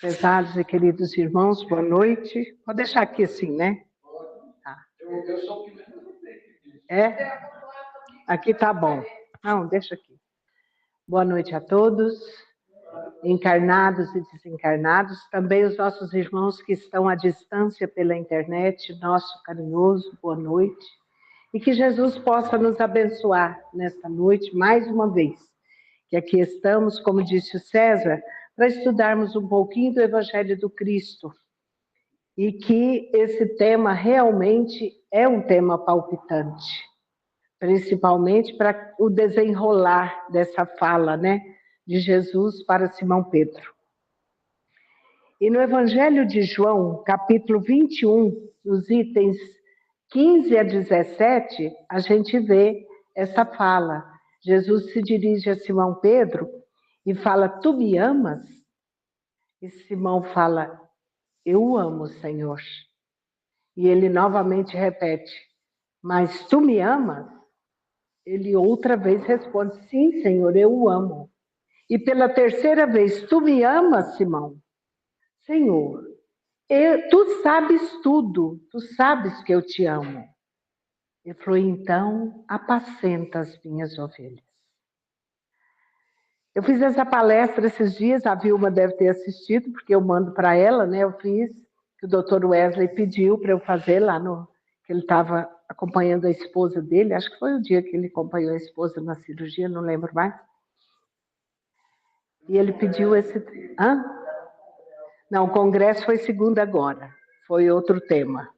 Prezados e queridos irmãos, boa noite. Pode deixar aqui assim, né? Tá. Eu sou o que menos. É? Aqui tá bom. Não, deixa aqui. Boa noite a todos, encarnados e desencarnados, também os nossos irmãos que estão à distância pela internet, nosso carinhoso boa noite. E que Jesus possa nos abençoar nesta noite, mais uma vez. Que aqui estamos, como disse o César, para estudarmos um pouquinho do Evangelho do Cristo. E que esse tema realmente é um tema palpitante, principalmente para o desenrolar dessa fala, né, de Jesus para Simão Pedro. E no Evangelho de João, capítulo 21, nos itens 15 a 17, a gente vê essa fala. Jesus se dirige a Simão Pedro e fala, tu me amas? E Simão fala, eu o amo, Senhor. E ele novamente repete, mas tu me amas? Ele outra vez responde, sim, Senhor, eu o amo. E pela terceira vez, tu me amas, Simão? Senhor, tu sabes tudo, tu sabes que eu te amo. Ele falou, então, apacenta as minhas ovelhas. Eu fiz essa palestra esses dias, a Vilma deve ter assistido, porque eu mando para ela, né? Eu fiz, que o Dr. Wesley pediu para eu fazer lá no... que ele estava acompanhando a esposa dele, acho que foi o dia que ele acompanhou a esposa na cirurgia, não lembro mais. E ele pediu esse... Hã? Não, o congresso foi segunda agora, foi outro tema,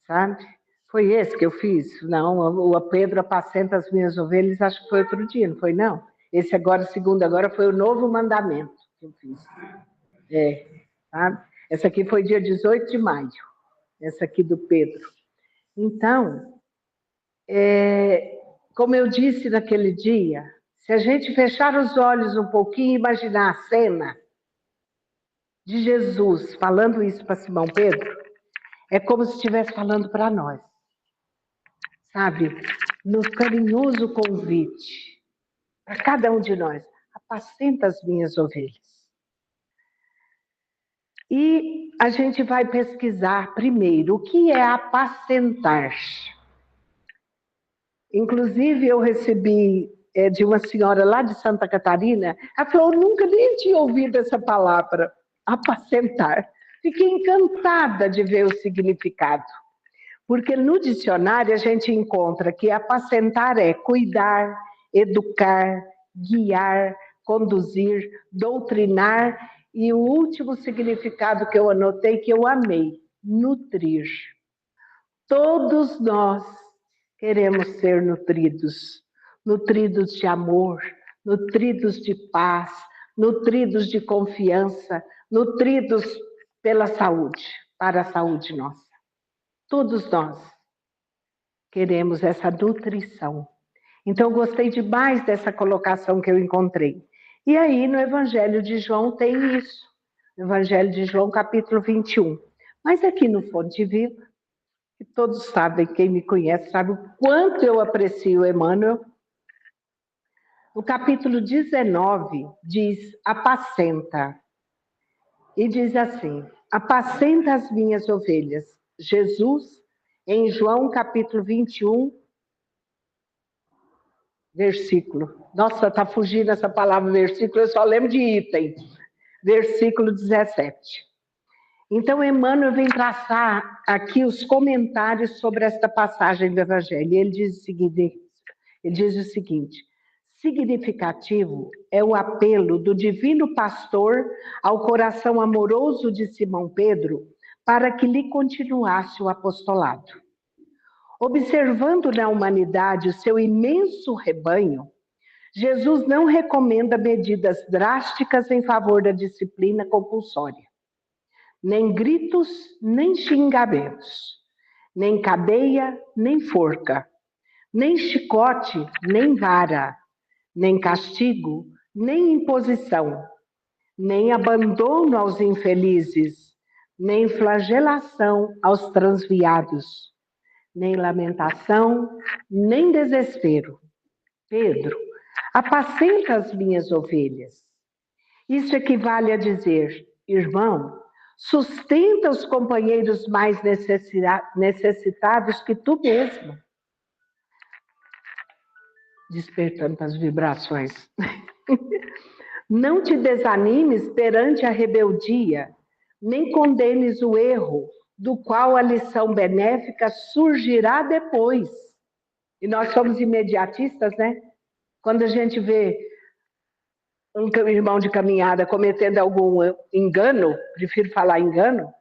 sabe? Foi esse que eu fiz? Não, o Pedro apacenta as minhas ovelhas, acho que foi outro dia, não foi não? Esse agora, segundo agora, foi o novo mandamento que eu fiz. Sabe? Essa aqui foi dia 18 de maio, essa aqui do Pedro. Então, como eu disse naquele dia, se a gente fechar os olhos um pouquinho e imaginar a cena de Jesus falando isso para Simão Pedro, é como se estivesse falando para nós. Sabe, no carinhoso convite para cada um de nós, apacenta as minhas ovelhas. E a gente vai pesquisar primeiro o que é apacentar. Inclusive, eu recebi de uma senhora lá de Santa Catarina, ela falou, eu nunca nem tinha ouvido essa palavra, apacentar. Fiquei encantada de ver o significado. Porque no dicionário a gente encontra que apacentar é cuidar, educar, guiar, conduzir, doutrinar e o último significado que eu anotei, que eu amei, nutrir. Todos nós queremos ser nutridos, nutridos de amor, nutridos de paz, nutridos de confiança, nutridos pela saúde, para a saúde nossa. Todos nós queremos essa nutrição. Então, eu gostei demais dessa colocação que eu encontrei. E aí, no Evangelho de João tem isso. No Evangelho de João, capítulo 21. Mas aqui no Fonte Viva, que todos sabem, quem me conhece sabe o quanto eu aprecio Emmanuel. No capítulo 19, diz, apacenta. E diz assim, apacenta as minhas ovelhas. Jesus, em João capítulo 21, versículo. Nossa, está fugindo essa palavra versículo, eu só lembro de item. Versículo 17. Então, Emmanuel vem traçar aqui os comentários sobre esta passagem do Evangelho. Ele diz o seguinte, significativo é o apelo do divino pastor ao coração amoroso de Simão Pedro para que lhe continuasse o apostolado. Observando na humanidade o seu imenso rebanho, Jesus não recomenda medidas drásticas em favor da disciplina compulsória. Nem gritos, nem xingamentos, nem cadeia, nem forca, nem chicote, nem vara, nem castigo, nem imposição, nem abandono aos infelizes, nem flagelação aos transviados, nem lamentação, nem desespero. Pedro, apacenta as minhas ovelhas. Isso equivale a dizer, irmão, sustenta os companheiros mais necessitados que tu mesmo. Despertando para as vibrações. Não te desanimes perante a rebeldia, nem condenes o erro, do qual a lição benéfica surgirá depois. E nós somos imediatistas, né? Quando a gente vê um irmão de caminhada cometendo algum engano, prefiro falar engano,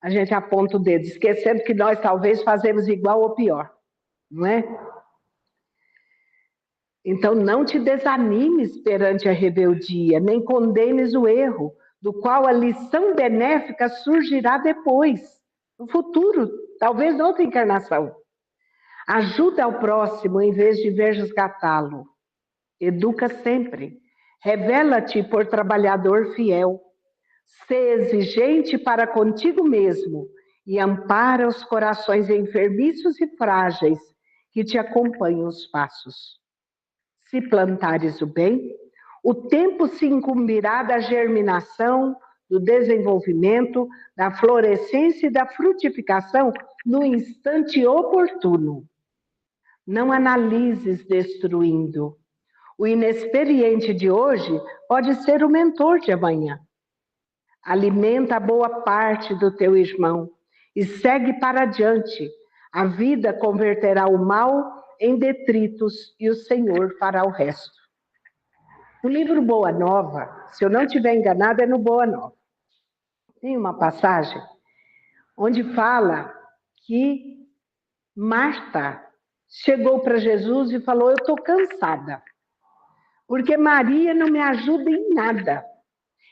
a gente aponta o dedo, esquecendo que nós talvez fazemos igual ou pior, não é? Então, não te desanimes perante a rebeldia, nem condenes o erro, do qual a lição benéfica surgirá depois, no futuro, talvez noutra encarnação. Ajuda ao próximo em vez de resgatá-lo. Educa sempre. Revela-te por trabalhador fiel. Sê exigente para contigo mesmo e ampara os corações enfermiços e frágeis que te acompanham os passos. Se plantares o bem, o tempo se incumbirá da germinação, do desenvolvimento, da florescência e da frutificação no instante oportuno. Não analises destruindo. O inexperiente de hoje pode ser o mentor de amanhã. Alimenta a boa parte do teu irmão e segue para adiante. A vida converterá o mal em detritos e o Senhor fará o resto. No livro Boa Nova, se eu não estiver enganada, é no Boa Nova. Tem uma passagem onde fala que Marta chegou para Jesus e falou: eu estou cansada, porque Maria não me ajuda em nada.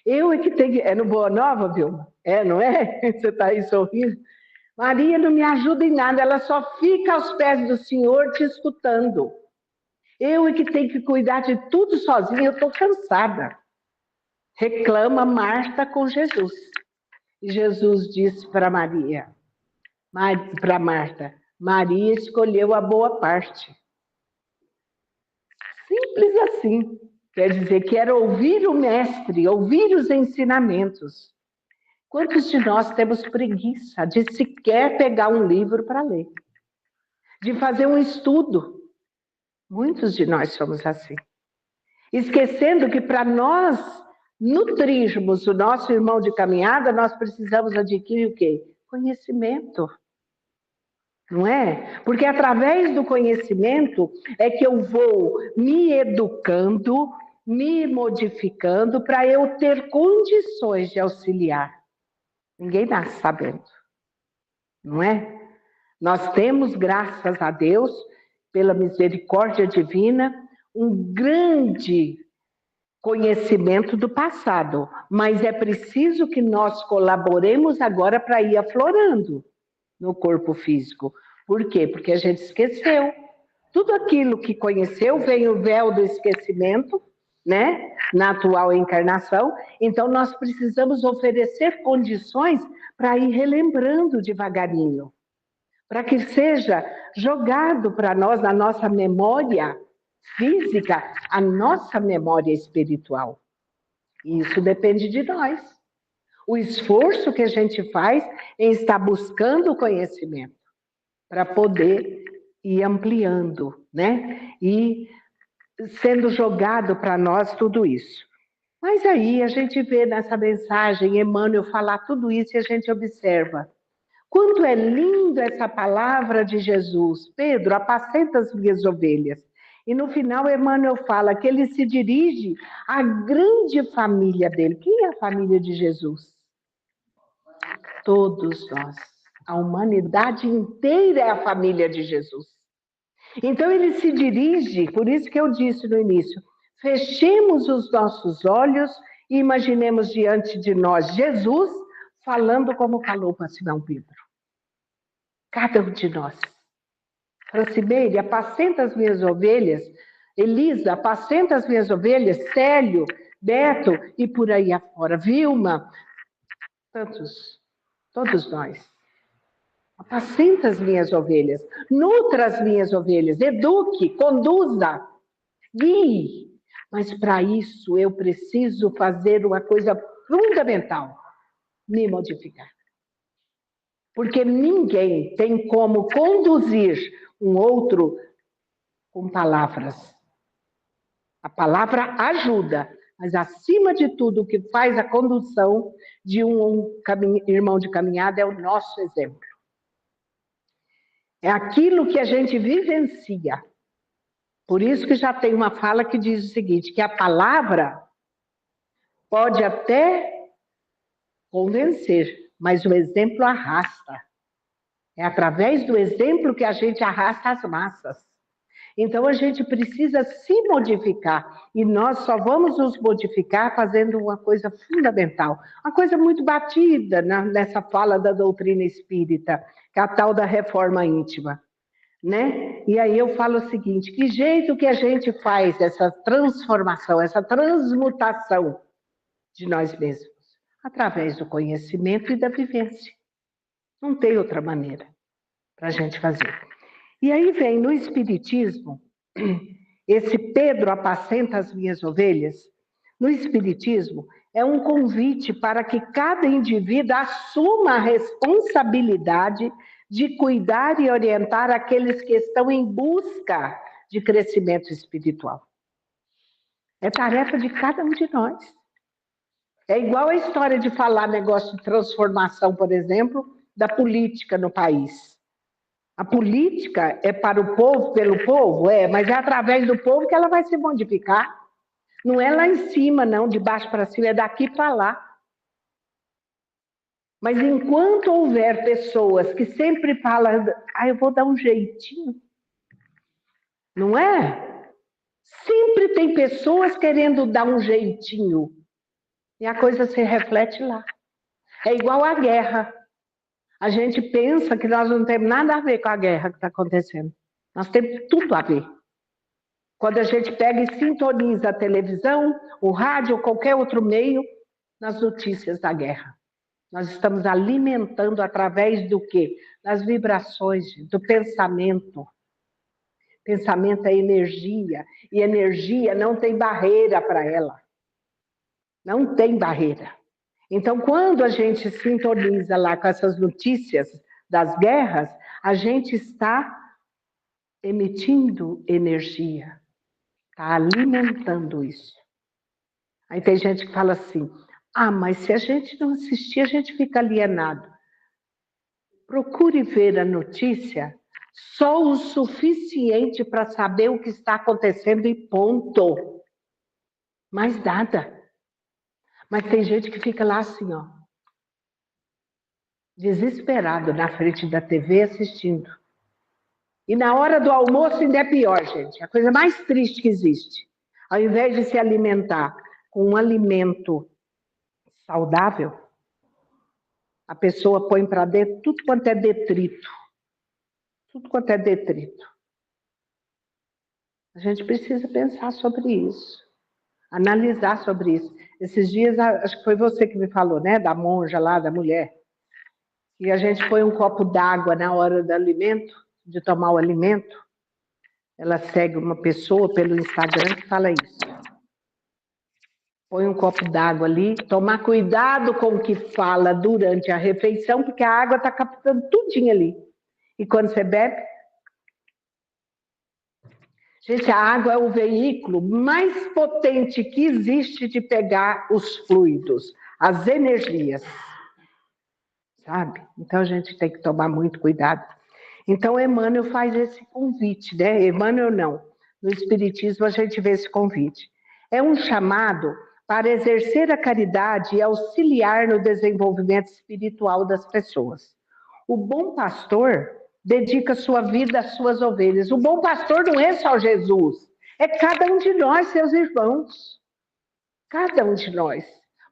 Eu é que tenho que... É no Boa Nova, viu? É, não é? Você está aí sorrindo. Maria não me ajuda em nada, ela só fica aos pés do Senhor te escutando. Eu é que tenho que cuidar de tudo sozinha, eu estou cansada. Reclama Marta com Jesus. E Jesus disse para Maria, para Marta, Maria escolheu a boa parte. Simples assim. Quer dizer que era ouvir o mestre, ouvir os ensinamentos. Quantos de nós temos preguiça de sequer pegar um livro para ler? De fazer um estudo? Muitos de nós somos assim. Esquecendo que para nós nutrirmos o nosso irmão de caminhada, nós precisamos adquirir o quê? Conhecimento. Não é? Porque através do conhecimento é que eu vou me educando, me modificando para eu ter condições de auxiliar. Ninguém nasce sabendo, não é? Nós temos, graças a Deus, pela misericórdia divina, um grande conhecimento do passado, mas é preciso que nós colaboremos agora para ir aflorando no corpo físico. Por quê? Porque a gente esqueceu. Tudo aquilo que conheceu vem o véu do esquecimento, né? Na atual encarnação. Então, nós precisamos oferecer condições para ir relembrando devagarinho, para que seja jogado para nós, na nossa memória física, a nossa memória espiritual. E isso depende de nós. O esforço que a gente faz em estar buscando o conhecimento para poder ir ampliando, né? E sendo jogado para nós tudo isso. Mas aí a gente vê nessa mensagem Emmanuel falar tudo isso e a gente observa. Quanto é linda essa palavra de Jesus. Pedro, apacenta as minhas ovelhas. E no final Emmanuel fala que ele se dirige à grande família dele. Quem é a família de Jesus? Todos nós. A humanidade inteira é a família de Jesus. Então ele se dirige, por isso que eu disse no início, fechemos os nossos olhos e imaginemos diante de nós Jesus falando como falou para Simão Pedro. Cada um de nós. Francimeire, apacenta as minhas ovelhas. Elisa, apacenta as minhas ovelhas. Célio, Beto e por aí afora. Vilma, tantos, todos nós. Apacenta as minhas ovelhas. Nutra as minhas ovelhas. Eduque, conduza, guie. Mas para isso eu preciso fazer uma coisa fundamental. me modificar. Porque ninguém tem como conduzir um outro com palavras. A palavra ajuda, mas acima de tudo, o que faz a condução de um irmão de caminhada é o nosso exemplo. É aquilo que a gente vivencia. Por isso que já tem uma fala que diz o seguinte, que a palavra pode até convencer, mas o exemplo arrasta. É através do exemplo que a gente arrasta as massas. Então, a gente precisa se modificar. E nós só vamos nos modificar fazendo uma coisa fundamental. Uma coisa muito batida nessa fala da doutrina espírita, que é a tal da reforma íntima. Né? E aí eu falo o seguinte, que jeito que a gente faz essa transformação, essa transmutação de nós mesmos? Através do conhecimento e da vivência. Não tem outra maneira para a gente fazer. E aí vem no Espiritismo, esse Pedro apacenta as minhas ovelhas, no Espiritismo é um convite para que cada indivíduo assuma a responsabilidade de cuidar e orientar aqueles que estão em busca de crescimento espiritual. É tarefa de cada um de nós. É igual a história de falar negócio de transformação, por exemplo, da política no país. A política é para o povo, pelo povo? É, mas é através do povo que ela vai se modificar. Não é lá em cima, não, de baixo para cima, é daqui para lá. Mas enquanto houver pessoas que sempre falam, eu vou dar um jeitinho, não é? Sempre tem pessoas querendo dar um jeitinho. E a coisa se reflete lá. É igual a guerra. A gente pensa que nós não temos nada a ver com a guerra que está acontecendo. Nós temos tudo a ver. Quando a gente pega e sintoniza a televisão, o rádio ou qualquer outro meio, nas notícias da guerra. Nós estamos alimentando através do quê? Das vibrações, do pensamento. Pensamento é energia, e energia não tem barreira para ela. Não tem barreira. Então, quando a gente sintoniza lá com essas notícias das guerras, a gente está emitindo energia, está alimentando isso. Aí tem gente que fala assim, mas se a gente não assistir, a gente fica alienado. Procure ver a notícia só o suficiente para saber o que está acontecendo e ponto. Mais nada. Mas tem gente que fica lá assim, ó, desesperado na frente da TV assistindo. E na hora do almoço ainda é pior, gente. A coisa mais triste que existe. Ao invés de se alimentar com um alimento saudável, a pessoa põe para dentro tudo quanto é detrito. Tudo quanto é detrito. A gente precisa pensar sobre isso. Analisar sobre isso. Esses dias, acho que foi você que me falou, né? Da monja lá, da mulher. E a gente põe um copo d'água na hora do alimento, de tomar o alimento. Ela segue uma pessoa pelo Instagram que fala isso. Põe um copo d'água ali, tomar cuidado com o que fala durante a refeição, porque a água está captando tudinho ali. E quando você bebe... Gente, a água é o veículo mais potente que existe de pegar os fluidos, as energias. Sabe? Então a gente tem que tomar muito cuidado. Então Emmanuel faz esse convite, né? Emmanuel não. No Espiritismo a gente vê esse convite. É um chamado para exercer a caridade e auxiliar no desenvolvimento espiritual das pessoas. O bom pastor dedica sua vida às suas ovelhas. O bom pastor não é só Jesus, é cada um de nós, seus irmãos. Cada um de nós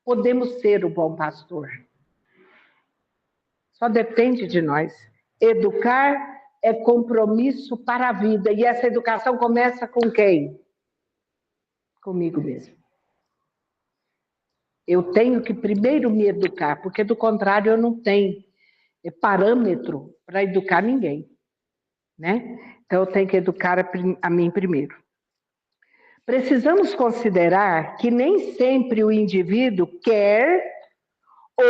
podemos ser o bom pastor. Só depende de nós. Educar é compromisso para a vida. E essa educação começa com quem? Comigo mesmo. Eu tenho que primeiro me educar, porque do contrário eu não tenho parâmetro para educar ninguém. Né? Então eu tenho que educar a mim primeiro. Precisamos considerar que nem sempre o indivíduo quer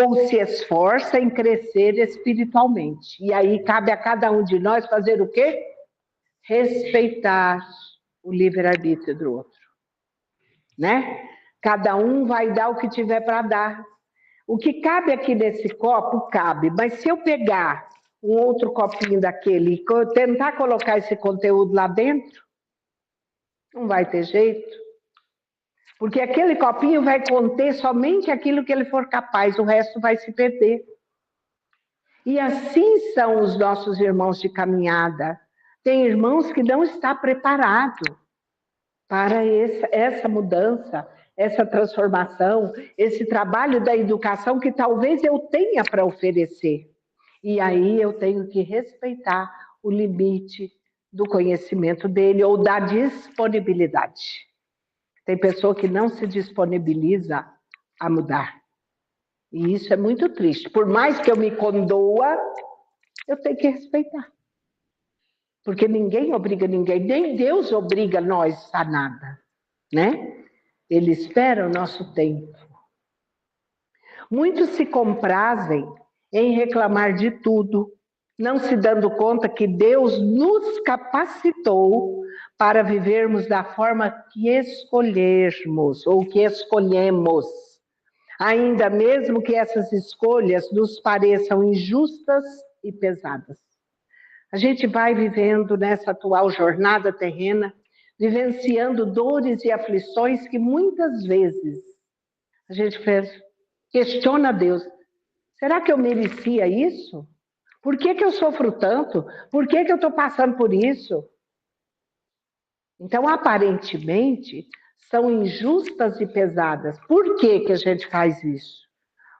ou se esforça em crescer espiritualmente. E aí cabe a cada um de nós fazer o quê? Respeitar o livre-arbítrio do outro, né? Cada um vai dar o que tiver para dar. O que cabe aqui nesse copo, cabe, mas se eu pegar um outro copinho daquele e tentar colocar esse conteúdo lá dentro, não vai ter jeito. Porque aquele copinho vai conter somente aquilo que ele for capaz, o resto vai se perder. E assim são os nossos irmãos de caminhada. Tem irmãos que não estão preparados para essa mudança, essa transformação, esse trabalho da educação que talvez eu tenha para oferecer. E aí eu tenho que respeitar o limite do conhecimento dele ou da disponibilidade. Tem pessoa que não se disponibiliza a mudar. E isso é muito triste. Por mais que eu me condoa, eu tenho que respeitar. Porque ninguém obriga ninguém, nem Deus obriga nós a nada, né? Ele espera o nosso tempo. Muitos se comprazem em reclamar de tudo, não se dando conta que Deus nos capacitou para vivermos da forma que escolhermos ou que escolhemos. Ainda mesmo que essas escolhas nos pareçam injustas e pesadas. A gente vai vivendo nessa atual jornada terrena, vivenciando dores e aflições que muitas vezes a gente questiona Deus. Será que eu merecia isso? Por que eu sofro tanto? Por que eu estou passando por isso? Então, aparentemente, são injustas e pesadas. Por que a gente faz isso?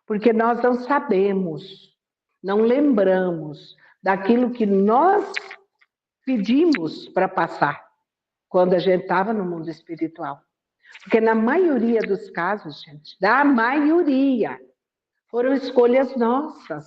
Porque nós não sabemos, não lembramos daquilo que nós pedimos para passar quando a gente estava no mundo espiritual. Porque na maioria dos casos, gente, da maioria, foram escolhas nossas.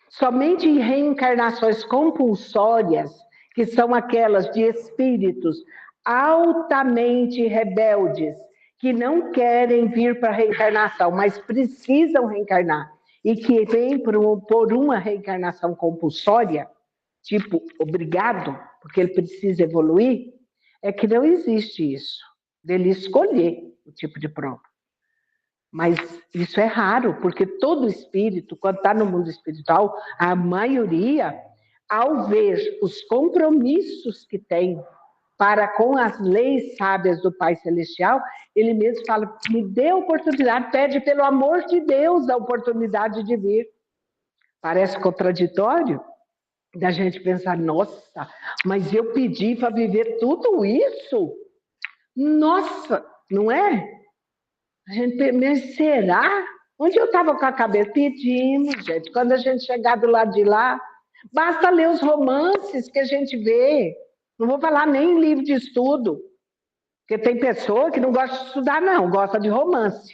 Somente em reencarnações compulsórias, que são aquelas de espíritos altamente rebeldes, que não querem vir para a reencarnação, mas precisam reencarnar, e que vêm por uma reencarnação compulsória, tipo, obrigado, porque ele precisa evoluir, é que não existe isso, dele escolher o tipo de prova. Mas isso é raro, porque todo espírito, quando está no mundo espiritual, a maioria, ao ver os compromissos que tem para com as leis sábias do Pai Celestial, ele mesmo fala, me dê a oportunidade, pede pelo amor de Deus a oportunidade de vir. Parece contraditório da gente pensar, nossa, mas eu pedi para viver tudo isso? Nossa, não é? A gente, mas será? Onde eu estava com a cabeça? Pedimos, gente. Quando a gente chegar do lado de lá, basta ler os romances que a gente vê. Não vou falar nem livro de estudo, porque tem pessoa que não gosta de estudar, não, gosta de romance.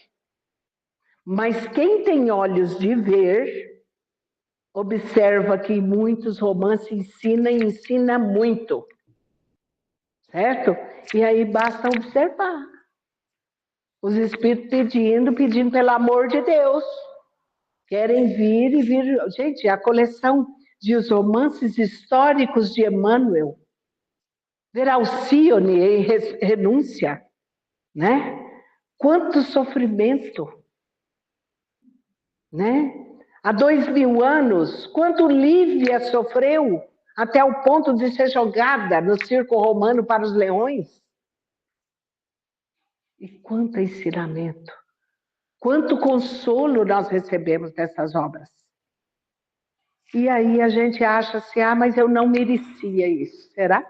Mas quem tem olhos de ver, observa que muitos romances ensinam e ensina muito. Certo? E aí basta observar. Os espíritos pedindo pelo amor de Deus. Querem vir e vir. Gente, a coleção de os romances históricos de Emmanuel, ver Alcione em Renúncia, né? Quanto sofrimento, né? Há 2000 anos, quanto Lívia sofreu até o ponto de ser jogada no circo romano para os leões. E quanto ensinamento, quanto consolo nós recebemos dessas obras. E aí a gente acha assim, mas eu não merecia isso, será?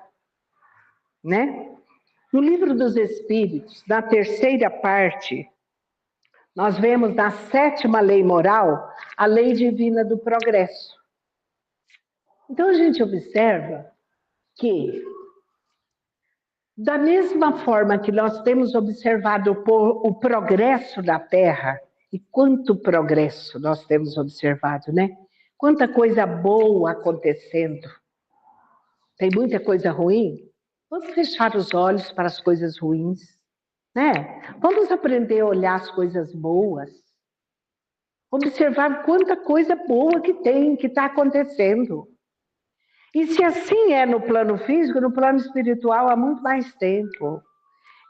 Né? No Livro dos Espíritos, na terceira parte, nós vemos na 7ª lei moral, a lei divina do progresso. Então a gente observa que, da mesma forma que nós temos observado o progresso da Terra, e quanto progresso nós temos observado, né? Quanta coisa boa acontecendo. Tem muita coisa ruim? Vamos fechar os olhos para as coisas ruins, né? Vamos aprender a olhar as coisas boas. Observar quanta coisa boa que tem, que está acontecendo. E se assim é no plano físico, no plano espiritual há muito mais tempo.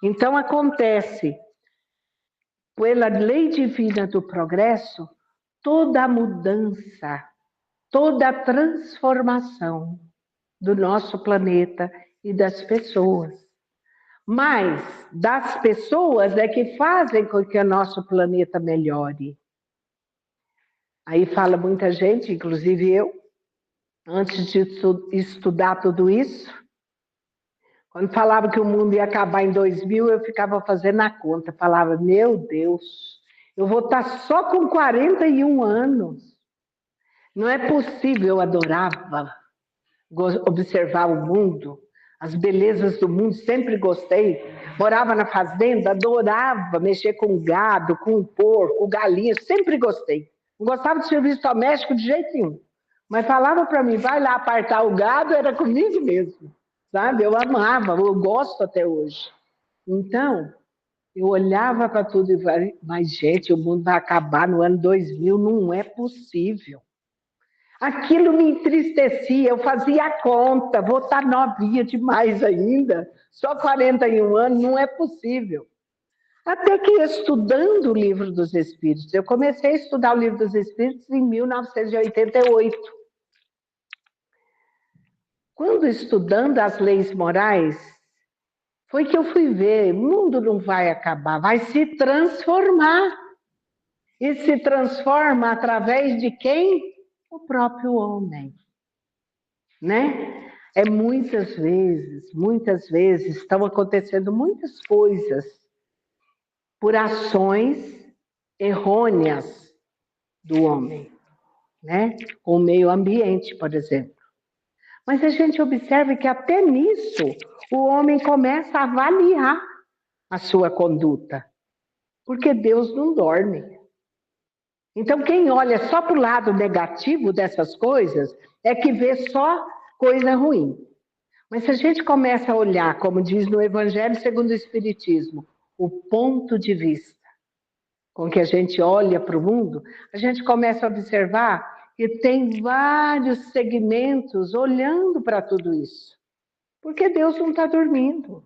Então acontece, pela lei divina do progresso, toda a mudança, toda a transformação do nosso planeta e das pessoas. Mas das pessoas é que fazem com que o nosso planeta melhore. Aí fala muita gente, inclusive eu, antes de estudar tudo isso, quando falava que o mundo ia acabar em 2000, eu ficava fazendo a conta. Falava, meu Deus, eu vou estar só com 41 anos. Não é possível, eu adorava observar o mundo, as belezas do mundo, sempre gostei. Morava na fazenda, adorava mexer com gado, com porco, galinha, sempre gostei. Não gostava de serviço doméstico de jeito nenhum. Mas falava para mim, vai lá apartar o gado, era comigo mesmo. Sabe? Eu amava, eu gosto até hoje. Então, eu olhava para tudo e falei, mas gente, o mundo vai acabar no ano 2000, não é possível. Aquilo me entristecia, eu fazia a conta, vou estar novinha demais ainda, só 41 anos, não é possível. Até que estudando o Livro dos Espíritos, eu comecei a estudar o Livro dos Espíritos em 1988. Quando estudando as leis morais, foi que eu fui ver, o mundo não vai acabar, vai se transformar. E se transforma através de quem? O próprio homem. Né? Muitas vezes estão acontecendo muitas coisas por ações errôneas do homem, né? Com o meio ambiente, por exemplo. Mas a gente observa que até nisso o homem começa a avaliar a sua conduta, porque Deus não dorme. Então, quem olha só para o lado negativo dessas coisas é que vê só coisa ruim. Mas se a gente começa a olhar, como diz no Evangelho segundo o Espiritismo, o ponto de vista com que a gente olha para o mundo, a gente começa a observar que tem vários segmentos olhando para tudo isso. Porque Deus não está dormindo,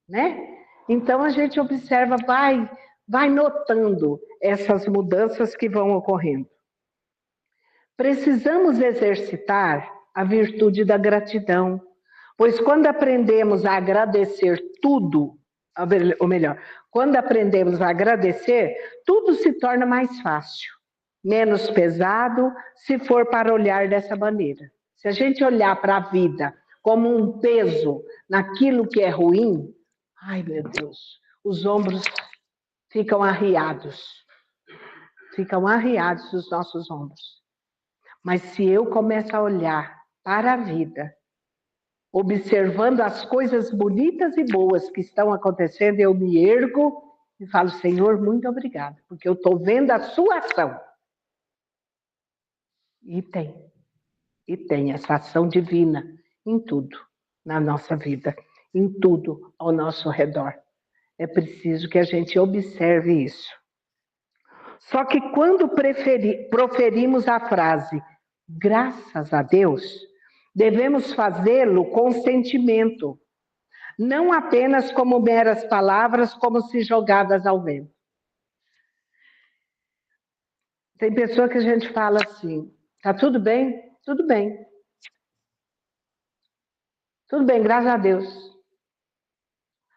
né? Então a gente observa, vai notando essas mudanças que vão ocorrendo. Precisamos exercitar a virtude da gratidão, pois quando aprendemos a agradecer tudo, ou melhor, quando aprendemos a agradecer, tudo se torna mais fácil, menos pesado, se for para olhar dessa maneira. Se a gente olhar para a vida como um peso naquilo que é ruim, ai meu Deus, os ombros ficam arriados os nossos ombros. Mas se eu começo a olhar para a vida, observando as coisas bonitas e boas que estão acontecendo, eu me ergo e falo, Senhor, muito obrigado, porque eu estou vendo a sua ação. E tem essa ação divina em tudo na nossa vida, em tudo ao nosso redor. É preciso que a gente observe isso. Só que quando proferimos a frase, graças a Deus, devemos fazê-lo com sentimento, não apenas como meras palavras, como se jogadas ao vento. Tem pessoa que a gente fala assim, tá tudo bem? Tudo bem. Tudo bem, graças a Deus.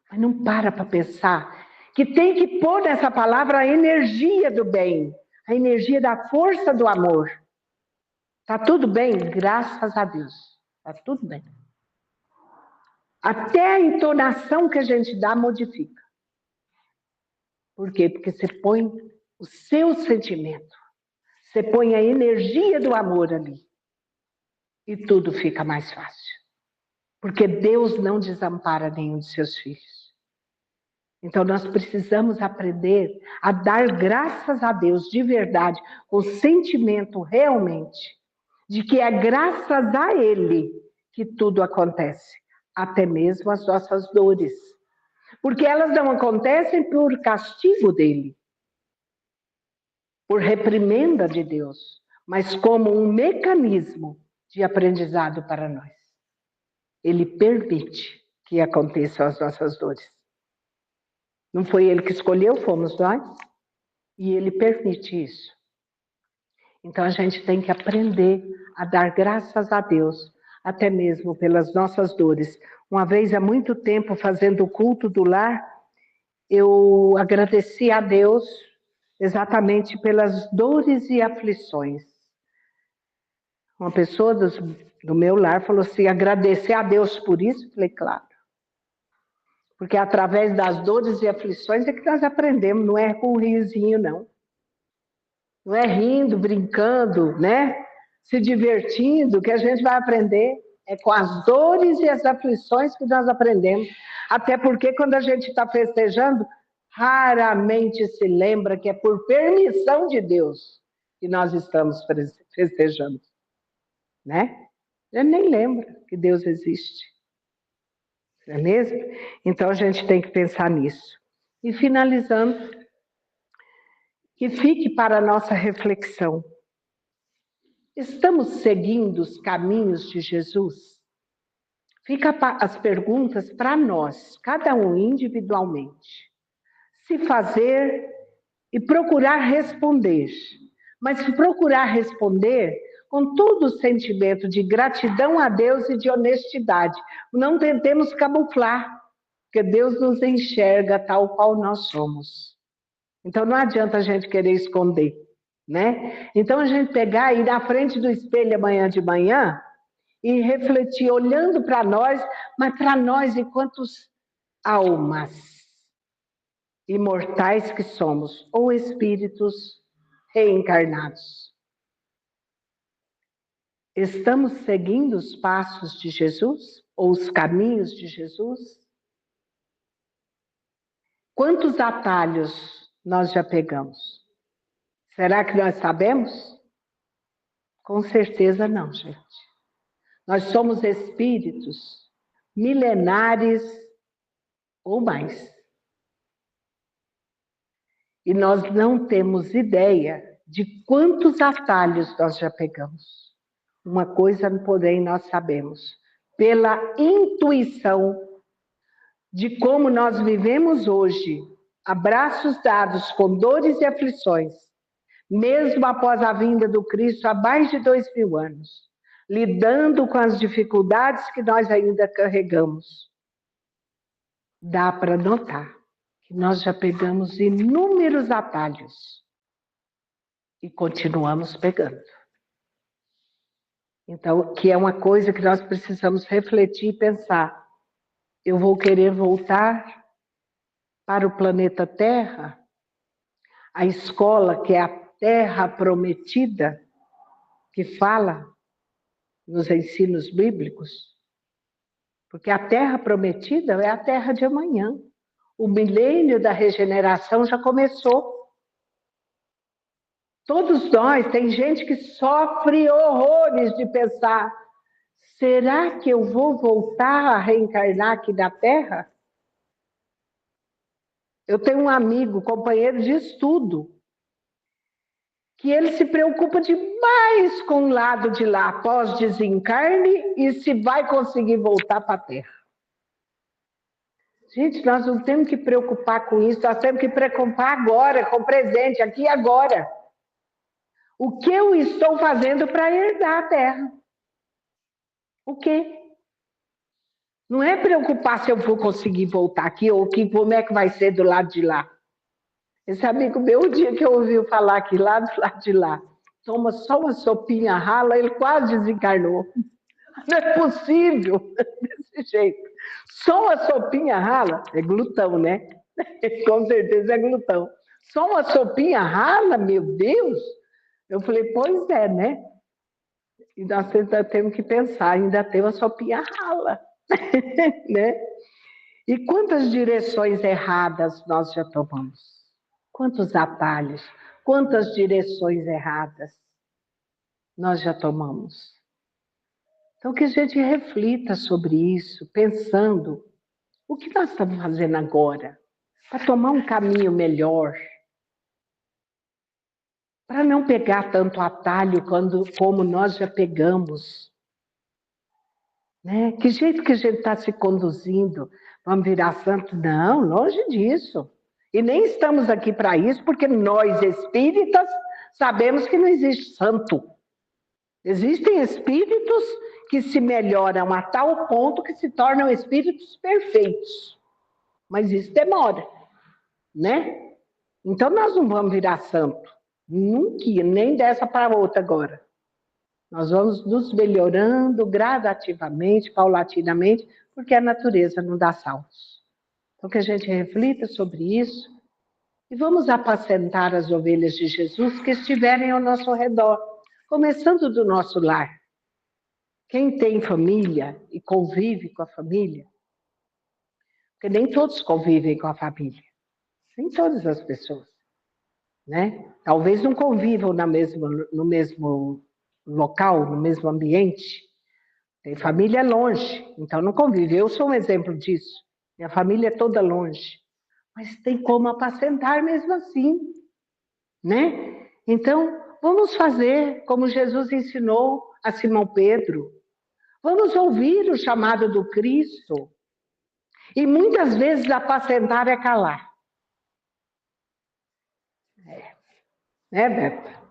Mas não para pensar que tem que pôr nessa palavra a energia do bem, a energia da força do amor. Tá tudo bem? Graças a Deus. Tá tudo bem. Até a entonação que a gente dá modifica. Por quê? Porque você põe o seu sentimento, você põe a energia do amor ali. E tudo fica mais fácil. Porque Deus não desampara nenhum de seus filhos. Então nós precisamos aprender a dar graças a Deus de verdade, com sentimento realmente, de que é graças a Ele que tudo acontece, até mesmo as nossas dores. Porque elas não acontecem por castigo dele. por reprimenda de Deus, mas como um mecanismo de aprendizado para nós. Ele permite que aconteçam as nossas dores. Não foi ele que escolheu, fomos nós. E ele permite isso. Então a gente tem que aprender a dar graças a Deus, até mesmo pelas nossas dores. Uma vez, há muito tempo, fazendo o culto do lar, eu agradeci a Deus exatamente pelas dores e aflições. Uma pessoa do meu lar falou assim, agradecer a Deus por isso? Eu falei, claro. Porque através das dores e aflições é que nós aprendemos, não é com um riozinho, não. Não é rindo, brincando, né? Se divertindo, que a gente vai aprender. É com as dores e as aflições que nós aprendemos. Até porque quando a gente está festejando, raramente se lembra que é por permissão de Deus que nós estamos festejando. Né? Eu nem lembra que Deus existe. Não é mesmo? Então a gente tem que pensar nisso. E finalizando, que fique para a nossa reflexão. Estamos seguindo os caminhos de Jesus? Fica as perguntas para nós, cada um individualmente. Se fazer e procurar responder. Mas procurar responder com todo o sentimento de gratidão a Deus e de honestidade. Não tentemos camuflar, porque Deus nos enxerga tal qual nós somos. Então não adianta a gente querer esconder, né? Então a gente pegar e ir na frente do espelho amanhã de manhã e refletir, olhando para nós, mas para nós enquanto almas imortais que somos, ou espíritos reencarnados. Estamos seguindo os passos de Jesus, ou os caminhos de Jesus? Quantos atalhos nós já pegamos? Será que nós sabemos? Com certeza não, gente. Nós somos espíritos milenares ou mais. E nós não temos ideia de quantos atalhos nós já pegamos. Uma coisa, porém, nós sabemos. Pela intuição de como nós vivemos hoje, abraços dados com dores e aflições, mesmo após a vinda do Cristo há mais de 2000 anos, lidando com as dificuldades que nós ainda carregamos. Dá para notar que nós já pegamos inúmeros atalhos e continuamos pegando. Então, que é uma coisa que nós precisamos refletir e pensar. Eu vou querer voltar para o planeta Terra, a escola que é a Terra Prometida, que fala nos ensinos bíblicos, porque a Terra Prometida é a Terra de amanhã. O milênio da regeneração já começou. Todos nós, tem gente que sofre horrores de pensar, será que eu vou voltar a reencarnar aqui na Terra? Eu tenho um amigo, companheiro de estudo, que ele se preocupa demais com o lado de lá, pós-desencarne, e se vai conseguir voltar para a Terra. Gente, nós não temos que preocupar com isso, nós temos que preocupar agora, com o presente, aqui e agora. O que eu estou fazendo para herdar a Terra? O quê? Não é preocupar se eu vou conseguir voltar aqui ou como é que vai ser do lado de lá. Esse amigo meu, o dia que eu ouvi falar aqui, lá do lado de lá, toma só uma sopinha rala, ele quase desencarnou. Não é possível, desse jeito. Só uma sopinha rala, é glutão, né? Com certeza é glutão. Só uma sopinha rala, meu Deus! Eu falei, pois é, né? E nós ainda temos que pensar, ainda tem uma sopinha rala, né? E quantas direções erradas nós já tomamos? Quantos atalhos, quantas direções erradas nós já tomamos? Então, que a gente reflita sobre isso, pensando o que nós estamos fazendo agora para tomar um caminho melhor. para não pegar tanto atalho como nós já pegamos. Né? Que jeito que a gente está se conduzindo? Vamos virar santo? Não, longe disso. E nem estamos aqui para isso, porque nós espíritas sabemos que não existe santo. Existem espíritos que se melhoram a tal ponto que se tornam espíritos perfeitos. Mas isso demora, né? Então nós não vamos virar santo. Nunca, nem dessa para outra agora. Nós vamos nos melhorando gradativamente, paulatinamente, porque a natureza não dá saltos. Então que a gente reflita sobre isso e vamos apacentar as ovelhas de Jesus que estiverem ao nosso redor, começando do nosso lar. Quem tem família e convive com a família, porque nem todos convivem com a família, nem todas as pessoas, né? Talvez não convivam no mesmo local, no mesmo ambiente. Tem família longe, então não convive. Eu sou um exemplo disso. Minha família é toda longe. Mas tem como apacentar mesmo assim, né? Então, vamos fazer como Jesus ensinou a Simão Pedro. Vamos ouvir o chamado do Cristo. E muitas vezes apacentar é calar. Né, Beto?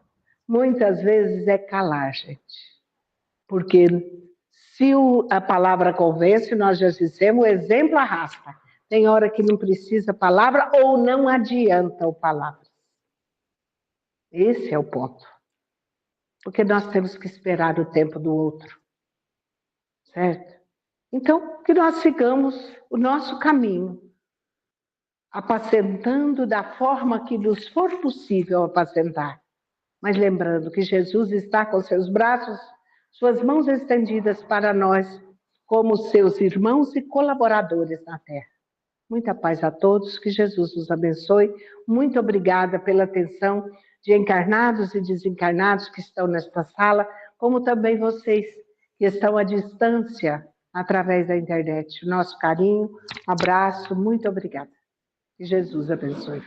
Muitas vezes é calar, gente. Porque se a palavra convence, nós já dissemos, o exemplo arrasta. Tem hora que não precisa palavra ou não adianta o palavra. Esse é o ponto. Porque nós temos que esperar o tempo do outro. Certo? Então, que nós sigamos o nosso caminho, apacentando da forma que nos for possível apacentar. Mas lembrando que Jesus está com seus braços, suas mãos estendidas para nós, como seus irmãos e colaboradores na terra. Muita paz a todos, que Jesus os abençoe. Muito obrigada pela atenção de encarnados e desencarnados que estão nesta sala, como também vocês que estão à distância através da internet. Nosso carinho, abraço, muito obrigada. Que Jesus abençoe.